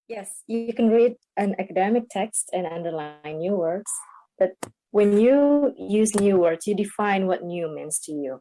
Yes, you can read an academic text and underline new words, but when you use new words, you define what new means to you.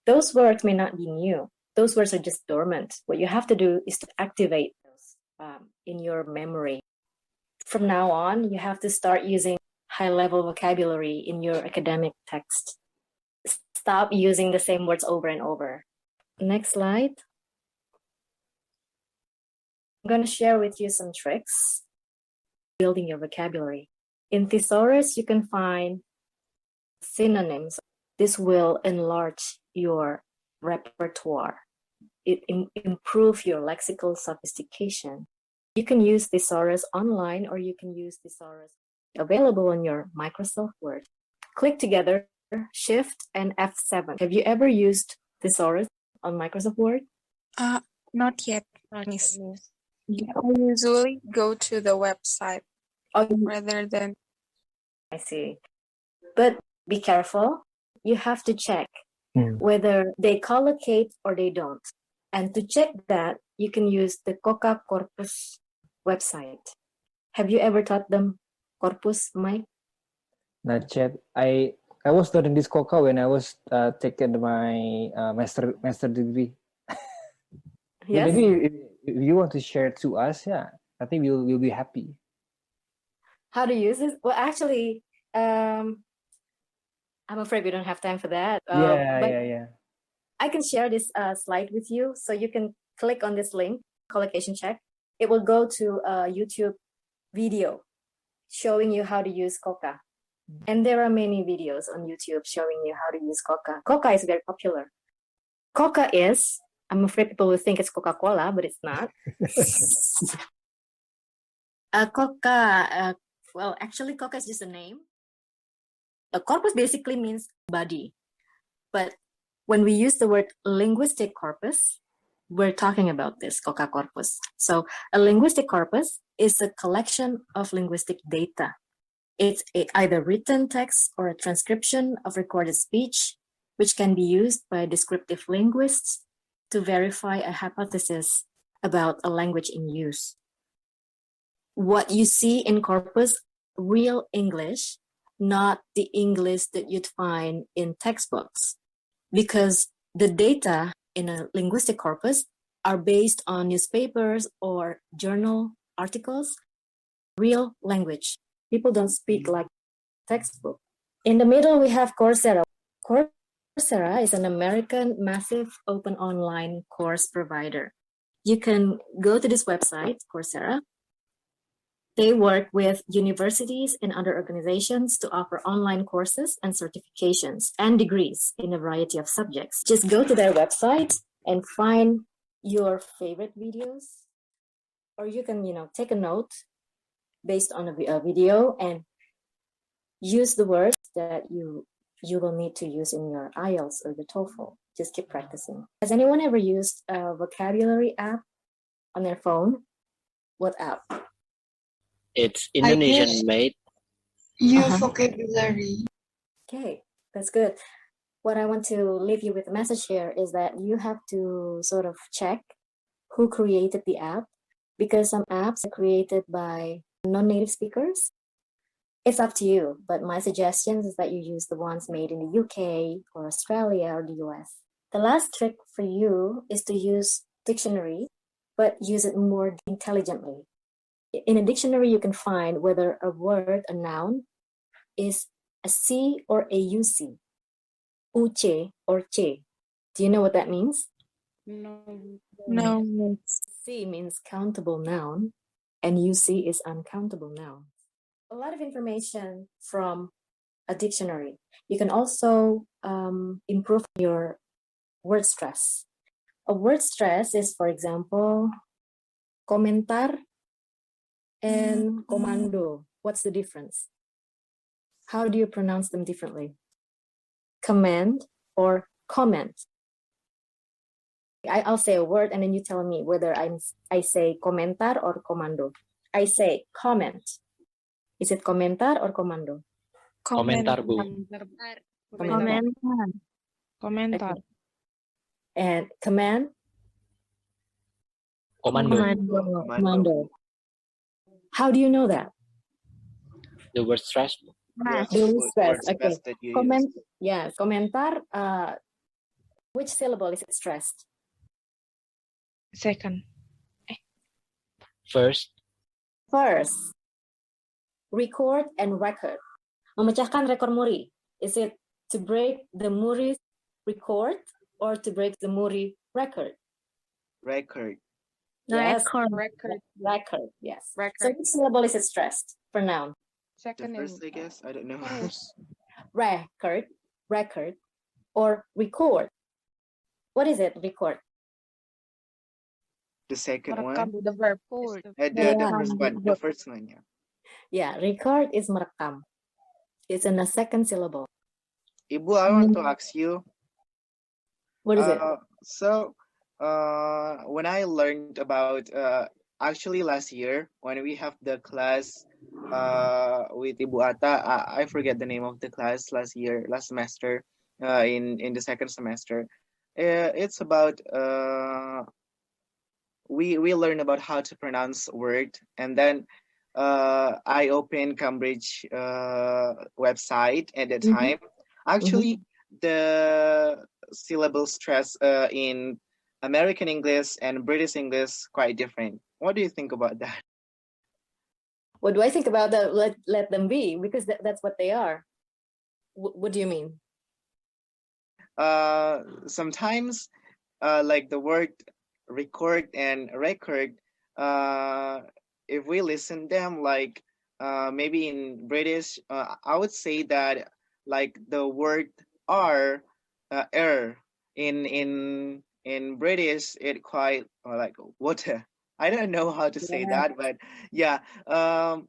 Those words may not be new. Those words are just dormant. What you have to do is to activate those in your memory. From now on, you have to start using high-level vocabulary in your academic text. Stop using the same words over and over. Next slide. I'm going to share with you some tricks building your vocabulary. In thesaurus, you can find synonyms. This will enlarge your repertoire. It improves your lexical sophistication. You can use thesaurus online, or you can use thesaurus available on your Microsoft Word. Click together Shift and F7. Have you ever used thesaurus on Microsoft Word? Not yet, Miss. I usually go to the website rather than... I see. But be careful. You have to check whether they collocate or they don't. And to check that, you can use the Coca Corpus website. Have you ever taught them corpus, Mike? Not yet. I was studying this Coca when I was taking my master degree. Yes. Maybe if you want to share it to us, yeah, I think we'll be happy. How to use it? Well, actually, I'm afraid we don't have time for that. Yeah. I can share this slide with you, so you can click on this link, collocation check. It will go to a YouTube video showing you how to use Coca. And there are many videos on YouTube showing you how to use Coca. Coca is very popular. Coca is, I'm afraid people will think it's Coca-Cola, but it's not. Coca, well, actually, Coca is just a name. A corpus basically means body. But when we use the word linguistic corpus, we're talking about this Coca corpus. So a linguistic corpus is a collection of linguistic data. It's either written text or a transcription of recorded speech, which can be used by descriptive linguists to verify a hypothesis about a language in use. What you see in corpus, real English, not the English that you'd find in textbooks, because the data in a linguistic corpus are based on newspapers or journal articles, real language. People don't speak like textbook. In the middle, we have Coursera. Coursera is an American massive open online course provider. You can go to this website, Coursera. They work with universities and other organizations to offer online courses and certifications and degrees in a variety of subjects. Just go to their website and find your favorite videos, or you can, take a note based on a video and use the words that you will need to use in your IELTS or the TOEFL. Just keep practicing. Has anyone ever used a vocabulary app on their phone? What app? It's Indonesian made. Use vocabulary. Okay, that's good. What I want to leave you with a message here is that you have to sort of check who created the app, because some apps are created by non-native speakers. It's up to you, but my suggestion is that you use the ones made in the UK or Australia or the US. The last trick for you is to use dictionary, but use it more intelligently. In a dictionary, you can find whether a word, a noun, is a C or a UC, uce or che. Do you know what that means? No. C means countable noun, and UC is uncountable noun. A lot of information from a dictionary. You can also improve your word stress. A word stress is, for example, komentar and komando. What's the difference? How do you pronounce them differently? Command or comment. I'll say a word and then you tell me whether I say komentar or komando. I say comment. Is it komentar or komando? Komentar, Bu. Komentar. Okay. And command? Komando. Komando. How do you know that? The word stress. Yes, The word stress. stress Okay. that you use. Comment. Yes. Komentar. Which syllable is it stressed? Second. First, First. Record and record. Memecahkan rekor muri. Is it to break the muri record or to break the muri record? Record. Yes. Record. Record. Yes. So Record. which syllable is it stressed for noun? The Second first, is I guess. I don't know. first. Record, or record. What is it? Record. The second Merekam, one. the verb. The Yeah. first one. The first one, yeah. Yeah, record is merekam. It's in the second syllable. Ibu, I want to ask you. What is it? So, when I learned about, actually last year, when we have the class with Ibu Ata, I forget the name of the class last semester, in the second semester. It's about, we learn about how to pronounce word, and then I opened Cambridge website at the time. Actually, the syllable stress in American English and British English quite different. What do you think about that? What do I think about that? Let them be, because that's what they are. What do you mean? Sometimes, like the word record and record, if we listen them, like maybe in British, I would say that like the word R, in British, it quite like water. I don't know how to say that, but yeah,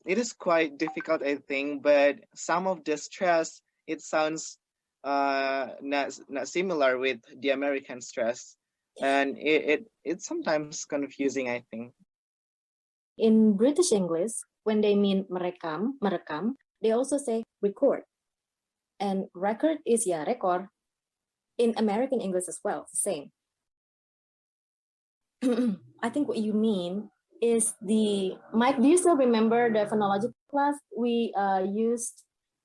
it is quite difficult, I think. But some of the stress, it sounds not similar with the American stress, and it's sometimes confusing, I think. In British English, when they mean merekam, they also say record. And record is record. In American English as well, same. I think what you mean is Mike, do you still remember the phonology class? We used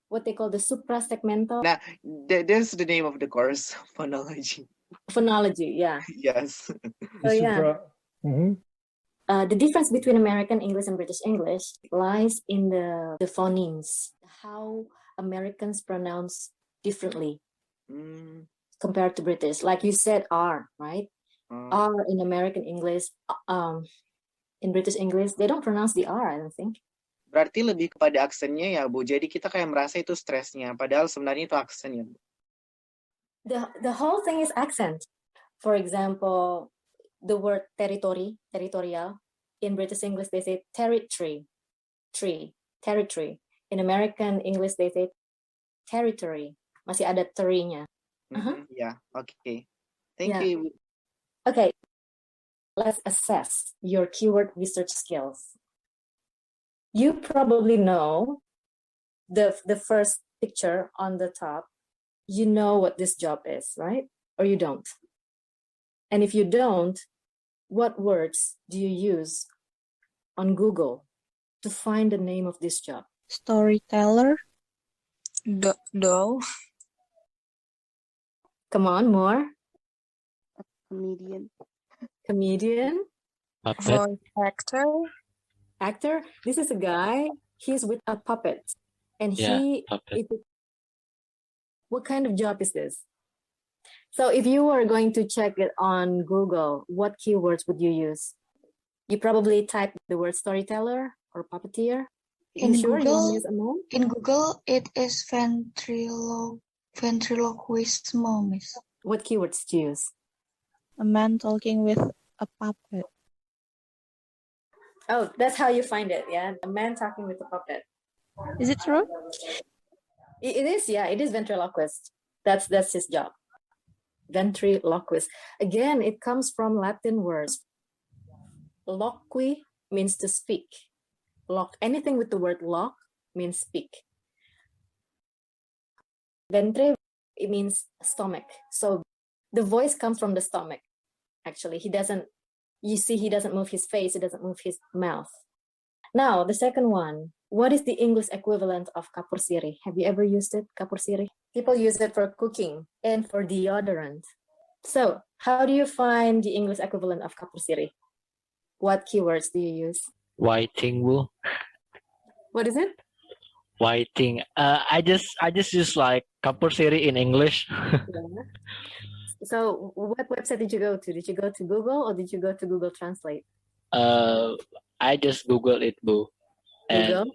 what they call the suprasegmental. Now, there's the name of the course, phonology. Phonology, yeah. Yes. So yeah. The difference between American English and British English lies in the phonemes, how Americans pronounce differently compared to British. Like you said, R, right? R in American English, in British English, they don't pronounce the R, I don't think. Berarti lebih kepada aksennya ya, Bu. Jadi kita kayak merasa itu stresnya, padahal sebenarnya itu aksennya. The whole thing is accent. For example, the word territorial. In British English, they say territory. Territory. In American English, they say territory. Masih ada terinya. Yeah, okay. Thank you. Okay, let's assess your keyword research skills. You probably know the first picture on the top. You know what this job is, right? Or you don't? And if you don't, what words do you use on Google to find the name of this job? Storyteller. Doll. Come on, more. Comedian. puppet, Voice actor. Actor. This is a guy. He's with a puppet. And puppet. What kind of job is this? So if you were going to check it on Google, what keywords would you use? You probably type the word storyteller or puppeteer. In You Google, want to use a noun? In Google, it is ventriloquism, miss. What keywords to use? A man talking with a puppet. Oh, that's how you find it, yeah? A man talking with a puppet. Is it true? It is, yeah. It is ventriloquist. That's his job. Ventriloquist. Again, it comes from Latin words. Loqui means to speak. Anything with the word lock means speak. Ventre, it means stomach. So the voice comes from the stomach. Actually, he doesn't move his face, he doesn't move his mouth. Now, the second one. What is the English equivalent of kapur sirih? Have you ever used it, kapur sirih? People use it for cooking and for deodorant. So, how do you find the English equivalent of kapur sirih? What keywords do you use? Whiting, Bu. What is it? Whiting. I just use like kapur siri in English. Yeah. So, what website did you go to? Did you go to Google or did you go to Google Translate? I just Googled it, Bu. And Google?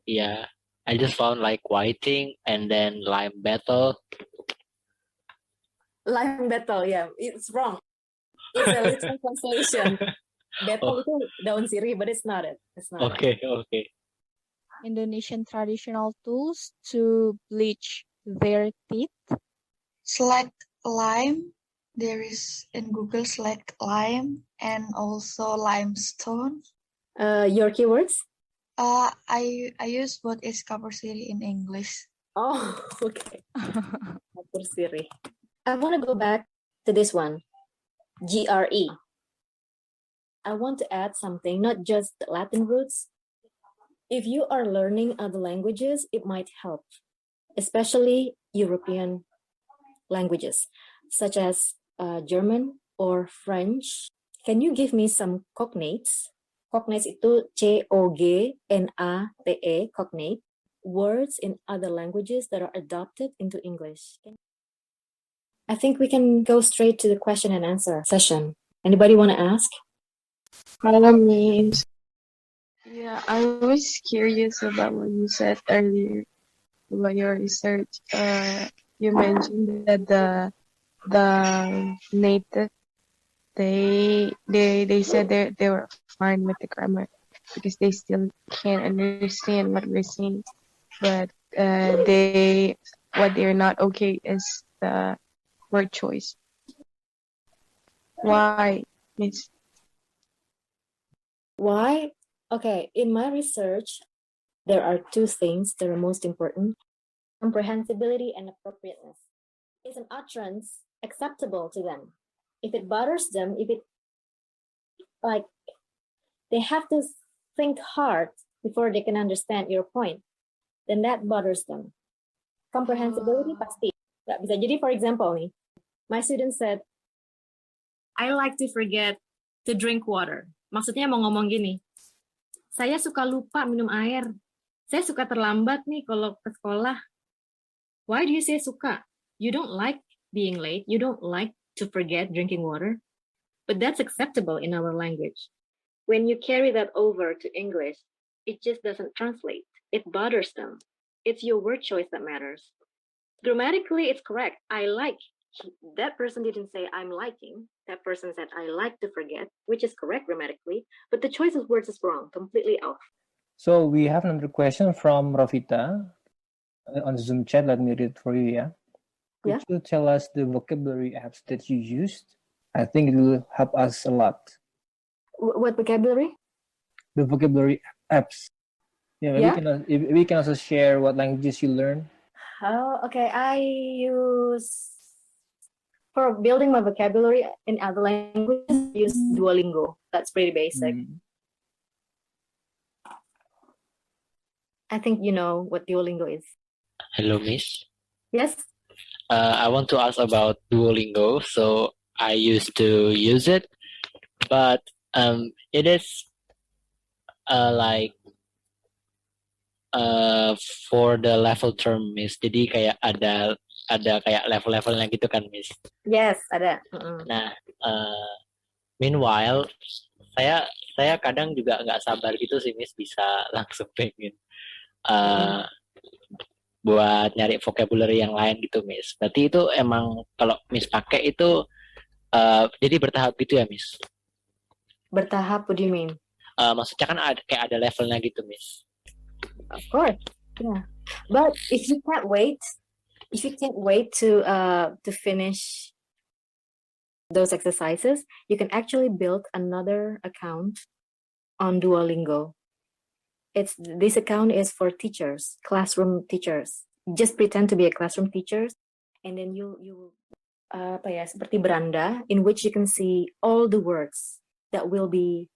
yeah, I just found like whiting and then lime battle. Lime battle, yeah, it's wrong. It's a literal translation. Battle itu daun sirih, but it's not it. It's not it. Okay. Indonesian traditional tools to bleach their teeth. Select lime. There is in Google select lime and also limestone. Your keywords? I use what is kapur sirih in English. Oh, okay. Kapur sirih. I want to go back to this one. GRE. I want to add something, not just the Latin roots. If you are learning other languages, it might help, especially European languages, such as German or French. Can you give me some cognates? Cognates itu COGNATE, cognate, words in other languages that are adopted into English. I think we can go straight to the question and answer session. Anybody want to ask? Hello, Miss. Yeah, I was curious about what you said earlier about your research. You mentioned that the native they said they were fine with the grammar because they still can't understand what we're saying, but what they're not okay is the word choice. Why, Miss? Why? Okay, in my research, there are two things that are most important: comprehensibility and appropriateness. Is an utterance acceptable to them? If it bothers them, if it, like, they have to think hard before they can understand your point, then that bothers them. Comprehensibility pasti. Nggak bisa. Jadi, for example nih, my student said, I like to forget to drink water. Maksudnya mau ngomong gini, saya suka lupa minum air. Saya suka terlambat nih kalau ke sekolah. Why do you say suka? You don't like being late. You don't like to forget drinking water. But that's acceptable in our language. When you carry that over to English, it just doesn't translate. It bothers them. It's your word choice that matters. Grammatically, it's correct. I like. That person didn't say I'm liking. That person said I like to forget, which is correct grammatically, but the choice of words is wrong, completely off. So we have another question from Rovita on Zoom chat. Let me read it for you, yeah? Could you tell us the vocabulary apps that you used? I think it will help us a lot. What vocabulary? The vocabulary apps. Yeah, we can also share what languages you learn. Oh, okay. I use, for building my vocabulary in other languages, I use Duolingo. That's pretty basic. I think you know what Duolingo is. Hello, Miss. Yes? I want to ask about Duolingo. So I used to use it, but it is for the level term, Miss. Jadi kayak ada kayak level-levelnya gitu kan, Miss. Yes, ada. Nah, meanwhile saya kadang juga nggak sabar gitu sih, Miss, bisa langsung pengen buat nyari vocabulary yang lain gitu, Miss. Berarti itu emang kalau Miss pakai itu jadi bertahap gitu ya, Miss? Bertahap, what do you mean? Maksudnya kan kayak ada levelnya gitu, Miss. Of course, yeah. But if you can't wait to finish those exercises, you can actually build another account on Duolingo. This account is for teachers, classroom teachers. Just pretend to be a classroom teacher, and then you seperti beranda in which you can see all the words that will be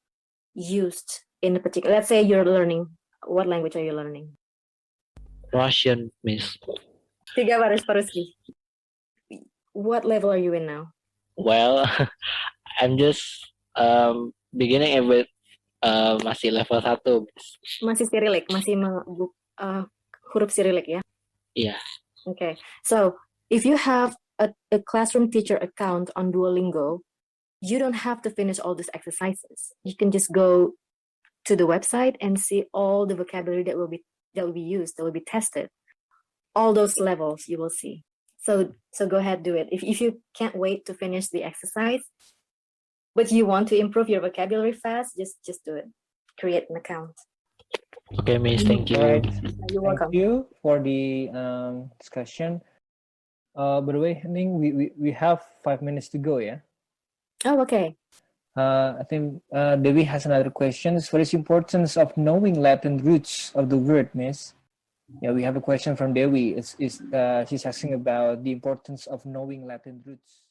used in a particular, let's say you're learning, what language are you learning? Russian, Miss. 3 baris Paruski. What level are you in now? Well, I'm just beginning with masih level 1. Masih Cyrillic, masih huruf Cyrillic ya? Yeah. Okay, so if you have a classroom teacher account on Duolingo, you don't have to finish all these exercises. You can just go to the website and see all the vocabulary that will be used, that will be tested. All those levels you will see. So go ahead, do it. If you can't wait to finish the exercise, but you want to improve your vocabulary fast, just do it. Create an account. Okay, Miss. Thank you. All right. You're welcome. Thank you for the discussion. By the way, I think we have 5 minutes to go, yeah? Oh, okay. I think Devi has another question. What is the importance of knowing Latin roots of the word, Miss? Yeah, we have a question from Devi. She's asking about the importance of knowing Latin roots.